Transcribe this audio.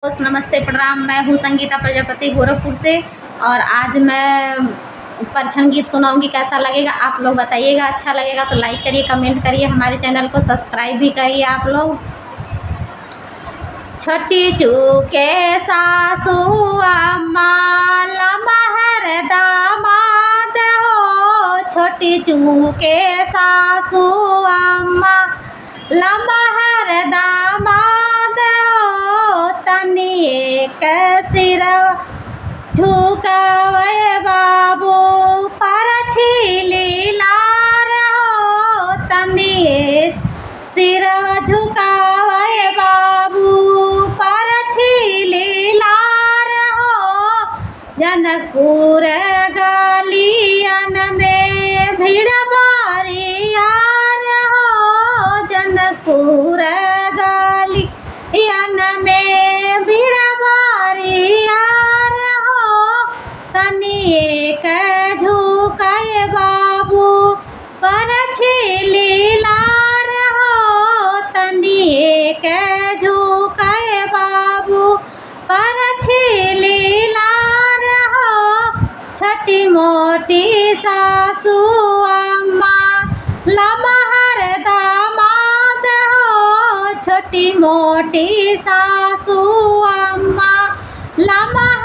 नमस्ते प्रणाम। मैं हूँ संगीता प्रजापति गोरखपुर से और आज मैं परछन गीत सुनाऊंगी। कैसा लगेगा आप लोग बताइएगा। अच्छा लगेगा तो लाइक करिए, कमेंट करिए, हमारे चैनल को सब्सक्राइब भी करिए आप लोग। छोटी चूके सासू अम्मा लमहर दामाद हो, छोटी चूके सासू अम्मा लमहर दामाद हो, तनिए सिर झुकावे बाबू परछी लीलार हो, तनिए सिर झुकावे बाबू परछी लीलार हो। जनकपुर गलियन में भीड़ बारियार हो, जनकपुर गलियन में भीड़ बारियार हो, तनिए झुकाए बाबू परछी लीलार हो, तनिए झुकाए बाबू परछी लीलार हो। छोटी मोटी सासू अम्मा लमहर दामाद हो, छोटी मोटी सासू अम्मा लमहर